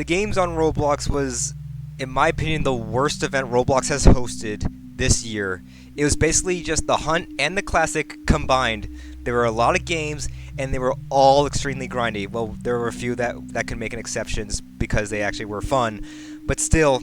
The games on Roblox was, in my opinion, the worst event Roblox has hosted this year. It was basically just the hunt and the classic combined. There were a lot of games, and they were all extremely grindy. Well, there were a few that could make an exceptions because they actually were fun, but still,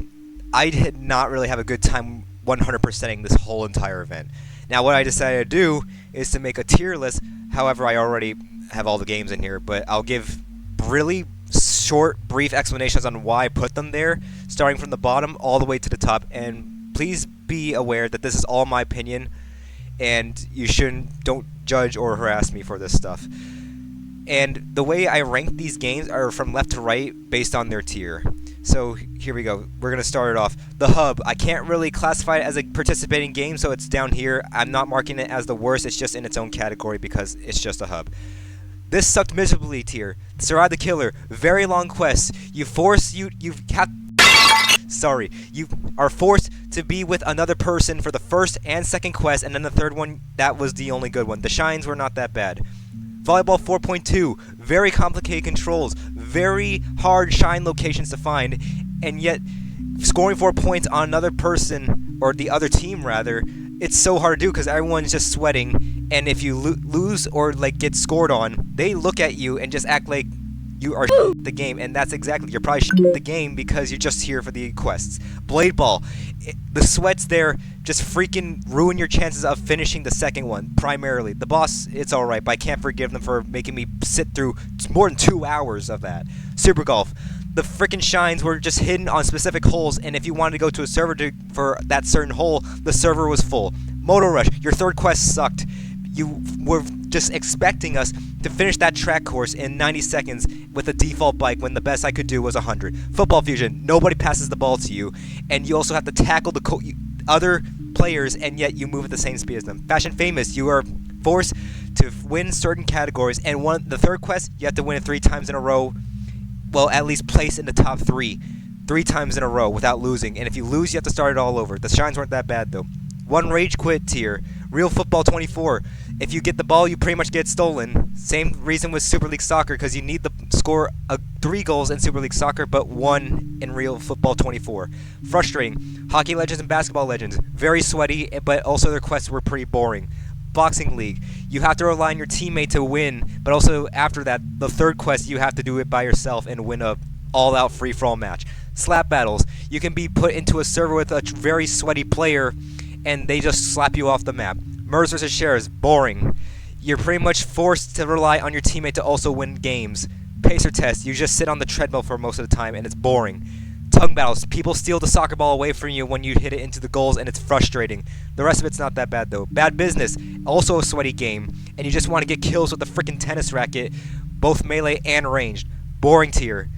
I did not really have a good time 100%ing this whole entire event. Now, what I decided to do is to make a tier list. However, I already have all the games in here, but I'll give really short, brief explanations on why I put them there, starting from the bottom all the way to the top. And please be aware that this is all my opinion, and don't judge or harass me for this stuff. And the way I rank these games are from left to right based on their tier. So here we go. We're going to start it off. The Hub. I can't really classify it as a participating game, so it's down here. I'm not marking it as the worst. It's just in its own category because it's just a hub. This sucked miserably tier. Survive the Killer. Very long quests. You are forced to be with another person for the first and second quest, and then the third one, that was the only good one. The shines were not that bad. Volleyball 4.2, very complicated controls, very hard shine locations to find, and yet scoring 4 points on another person, or the other team rather, it's so hard to do because everyone's just sweating, and if you lose or like get scored on, they look at you and just act like you are the game, and that's exactly, you're probably the game because you're just here for the quests. Blade Ball, the sweats there just freaking ruin your chances of finishing the second one, primarily. The boss, it's alright, but I can't forgive them for making me sit through more than 2 hours of that. Super Golf, the freaking shines were just hidden on specific holes, and if you wanted to go to a server for that certain hole, the server was full. Motor Rush, your third quest sucked. You were just expecting us to finish that track course in 90 seconds with a default bike when the best I could do was 100. Football Fusion, nobody passes the ball to you, and you also have to tackle the other players, and yet you move at the same speed as them. Fashion Famous, you are forced to win certain categories, and the third quest, you have to win it 3 times in a row. Well, at least place in the top 3 times in a row without losing, and if you lose, you have to start it all over. The shines weren't that bad, though. One Rage Quit tier. Real Football 24. If you get the ball, you pretty much get stolen. Same reason with Super League Soccer, because you need to score 3 goals in Super League Soccer, but 1 in Real Football 24. Frustrating. Hockey Legends and Basketball Legends. Very sweaty, but also their quests were pretty boring. Boxing League. You have to rely on your teammate to win, but also after that, the third quest, you have to do it by yourself and win a all-out free-for-all match. Slap Battles. You can be put into a server with a very sweaty player, and they just slap you off the map. Mers vs. Shares, boring. You're pretty much forced to rely on your teammate to also win games. Pacer Test, you just sit on the treadmill for most of the time, and it's boring. Tongue Battles, people steal the soccer ball away from you when you hit it into the goals, and it's frustrating. The rest of it's not that bad, though. Bad Business, also a sweaty game, and you just want to get kills with the freaking tennis racket, both melee and ranged. Boring tier.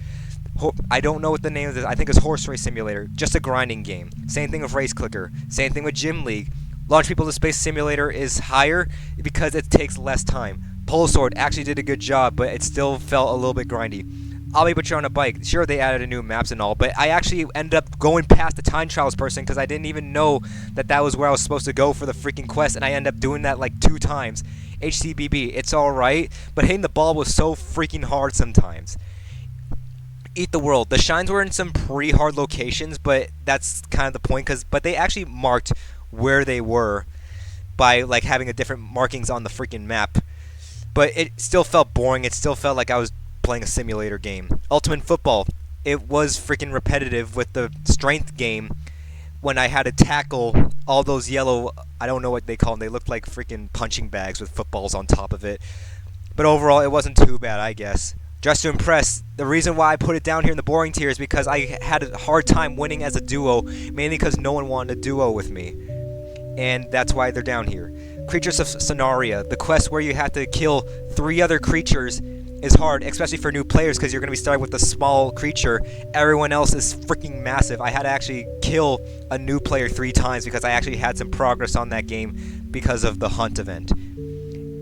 I don't know what the name of this. I think it's Horse Race Simulator. Just a grinding game. Same thing with Race Clicker. Same thing with Gym League. Launch People to Space Simulator is higher because it takes less time. Pole Sword actually did a good job, but it still felt a little bit grindy. I'll Be Butcher on a Bike. Sure, they added a new maps and all, but I actually ended up going past the time trials person because I didn't even know that was where I was supposed to go for the freaking quest, and I ended up doing that like 2 times. HCBB, it's alright, but hitting the ball was so freaking hard sometimes. Eat the World. The shines were in some pretty hard locations, but that's kind of the point, but they actually marked where they were by like having a different markings on the freaking map. But it still felt boring. It still felt like I was playing a simulator game. Ultimate Football. It was freaking repetitive with the strength game when I had to tackle all those yellow, I don't know what they call them. They looked like freaking punching bags with footballs on top of it. But overall, it wasn't too bad, I guess. Just to Impress, the reason why I put it down here in the boring tier is because I had a hard time winning as a duo, mainly because no one wanted a duo with me. And that's why they're down here. Creatures of Sonaria, the quest where you have to kill 3 other creatures is hard, especially for new players because you're going to be starting with a small creature. Everyone else is freaking massive. I had to actually kill a new player 3 times because I actually had some progress on that game because of the hunt event.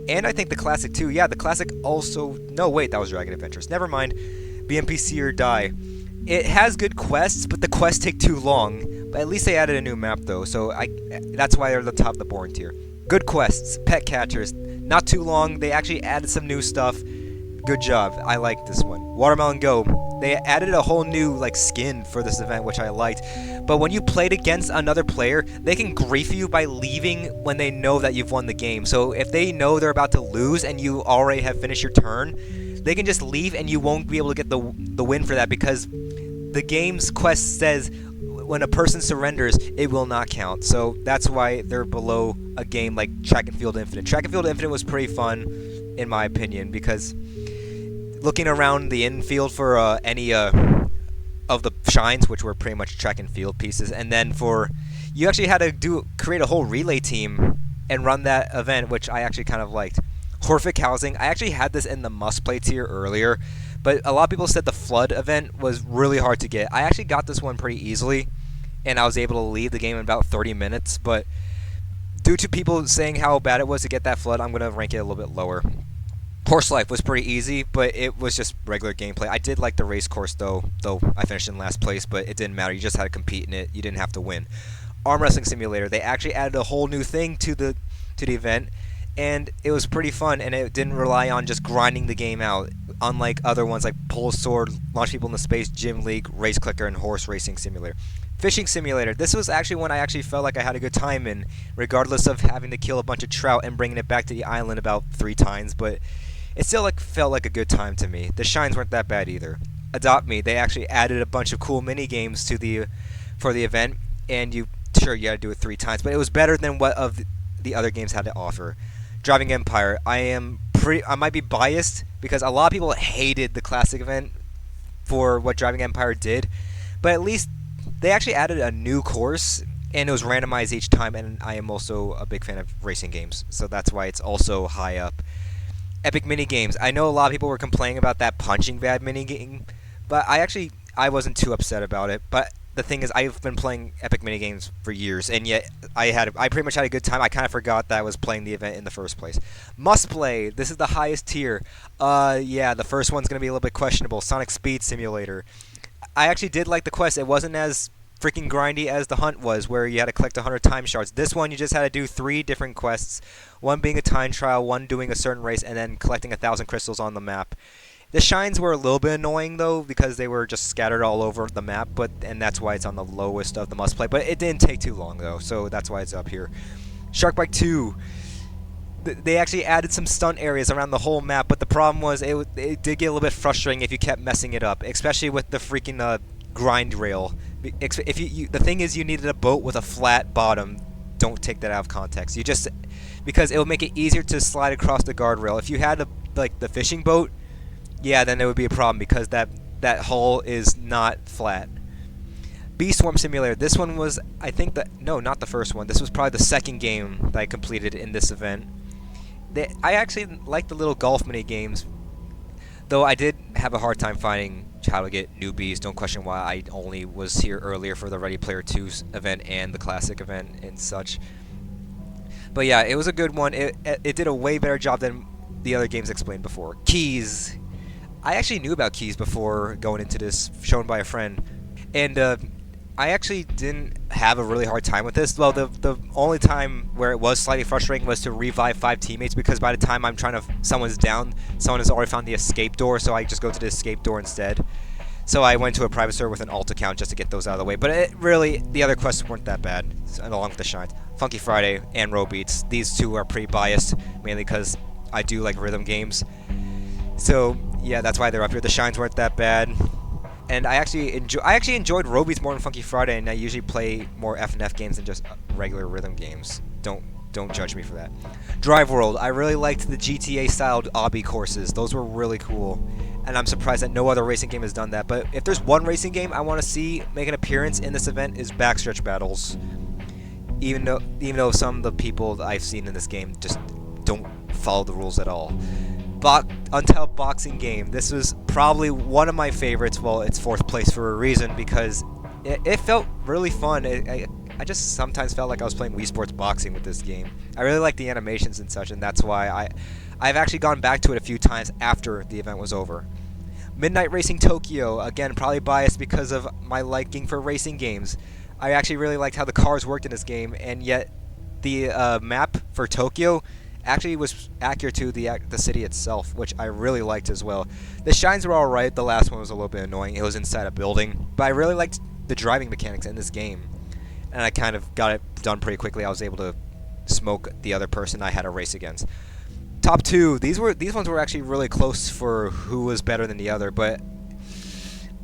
And I think the classic too. Yeah, the classic also... No, wait, that was Dragon Adventures. Never mind. BMPC or Die. It has good quests, but the quests take too long. But at least they added a new map, though, so that's why they're at the top of the boring tier. Good quests. Pet Catchers. Not too long. They actually added some new stuff. Good job. I like this one. Watermelon Go. They added a whole new like skin for this event, which I liked. But when you played against another player, they can grief you by leaving when they know that you've won the game. So if they know they're about to lose and you already have finished your turn, they can just leave and you won't be able to get the win for that, because the game's quest says when a person surrenders, it will not count. So that's why they're below a game like Track and Field Infinite. Track and Field Infinite was pretty fun, in my opinion, because looking around the infield for any of the shines, which were pretty much track and field pieces, and then you actually had to create a whole relay team and run that event, which I actually kind of liked. Horrific Housing, I actually had this in the must-play tier earlier, but a lot of people said the Flood event was really hard to get. I actually got this one pretty easily, and I was able to leave the game in about 30 minutes, but due to people saying how bad it was to get that Flood, I'm going to rank it a little bit lower. Horse Life was pretty easy, but it was just regular gameplay. I did like the race course, though I finished in last place, but it didn't matter. You just had to compete in it. You didn't have to win. Arm Wrestling Simulator, they actually added a whole new thing to the event, and it was pretty fun, and it didn't rely on just grinding the game out, unlike other ones like Pull Sword, Launch People into Space, Gym League, Race Clicker, and Horse Racing Simulator. Fishing Simulator, this was actually one I actually felt like I had a good time in, regardless of having to kill a bunch of trout and bringing it back to the island about 3 times, but it still felt like a good time to me. The shines weren't that bad either. Adopt Me, they actually added a bunch of cool mini games for the event, and you had to do it 3 times, but it was better than what of the other games had to offer. Driving Empire, I might be biased because a lot of people hated the classic event for what Driving Empire did, but at least they actually added a new course, and it was randomized each time, and I am also a big fan of racing games, so that's why it's also high up. Epic mini games. I know a lot of people were complaining about that punching bag mini game, but I wasn't too upset about it. But the thing is, I've been playing Epic mini games for years, and yet I pretty much had a good time. I kind of forgot that I was playing the event in the first place. Must play. This is the highest tier. Yeah, the first one's gonna be a little bit questionable. Sonic Speed Simulator. I actually did like the quest. It wasn't as freaking grindy as the hunt was, where you had to collect 100 time shards. This one, you just had to do 3 different quests, one being a time trial, one doing a certain race, and then collecting 1,000 crystals on the map. The shines were a little bit annoying, though, because they were just scattered all over the map, and that's why it's on the lowest of the must play, but it didn't take too long, though, so that's why it's up here. Shark Bike 2. They actually added some stunt areas around the whole map, but the problem was it did get a little bit frustrating if you kept messing it up, especially with the freaking grind rail. The thing is, you needed a boat with a flat bottom. Don't take that out of context. Because it will make it easier to slide across the guardrail. If you had the fishing boat, yeah, then there would be a problem because that hull is not flat. Bee Swarm Simulator. This one was, I think no, not the first one. This was probably the second game that I completed in this event. I actually like the little golf mini games, though I did have a hard time finding how to get newbies. Don't question why I only was here earlier for the Ready Player 2's event and the classic event and such. But yeah, it was a good one. It did a way better job than the other games explained before. Keys. I actually knew about Keys before going into this, shown by a friend. And I actually didn't have a really hard time with this. Well, the only time where it was slightly frustrating was to revive 5 teammates, because by the time I'm trying to, someone's down, someone has already found the escape door, so I just go to the escape door instead. So I went to a private server with an alt account just to get those out of the way. But the other quests weren't that bad, along with the shines. Funky Friday and Row Beats. These two are pretty biased, mainly because I do like rhythm games. So yeah, that's why they're up here. The shines weren't that bad. And I actually enjoyed Row Beats more than Funky Friday, and I usually play more F&F games than just regular rhythm games. Don't judge me for that. Drive World. I really liked the GTA-styled obby courses. Those were really cool, and I'm surprised that no other racing game has done that. But if there's one racing game I want to see make an appearance in this event, is Backstretch Battles. Even though some of the people that I've seen in this game just don't follow the rules at all. Untitled Boxing Game. This was probably one of my favorites. Well, it's 4th place for a reason, because it felt really fun. I just sometimes felt like I was playing Wii Sports Boxing with this game. I really like the animations and such, and that's why I've actually gone back to it a few times after the event was over. Midnight Racing Tokyo. Again, probably biased because of my liking for racing games. I actually really liked how the cars worked in this game, and yet the map for Tokyo actually was accurate to the city itself, which I really liked as well. The shines were alright. The last one was a little bit annoying. It was inside a building, but I really liked the driving mechanics in this game, and I kind of got it done pretty quickly. I was able to smoke the other person I had a race against. Top 2. These ones were actually really close for who was better than the other, but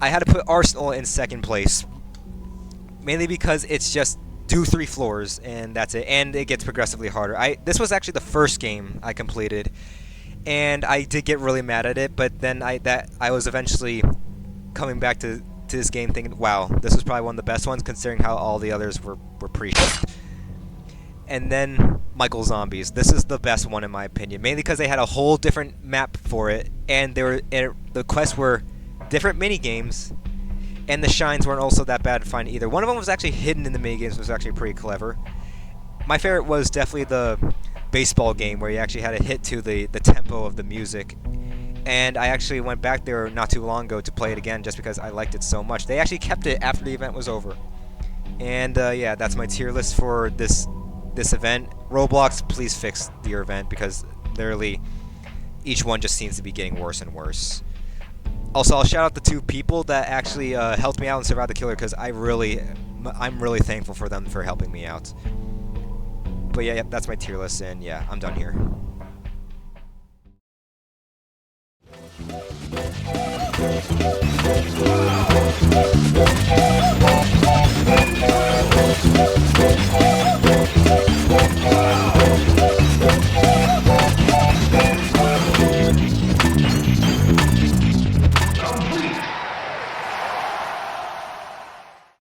I had to put Arsenal in second place, mainly because it's just do 3 floors and that's it, and it gets progressively harder. This was actually the first game I completed, and I did get really mad at it, but then I was eventually coming back to this game thinking, wow, this was probably one of the best ones considering how all the others were pretty shit. And then Michael Zombies. This is the best one in my opinion, mainly because they had a whole different map for it, and the quests were different mini games, and the shines weren't also that bad to find either. One of them was actually hidden in the mini games, which was actually pretty clever. My favorite was definitely the baseball game where you actually had to hit to the tempo of the music. And I actually went back there not too long ago to play it again just because I liked it so much. They actually kept it after the event was over. And yeah, that's my tier list for this event. Roblox, please fix your event because literally each one just seems to be getting worse and worse. Also, I'll shout out the 2 people that actually helped me out and survived the killer because I'm really thankful for them for helping me out. But yeah, that's my tier list, and yeah, I'm done here.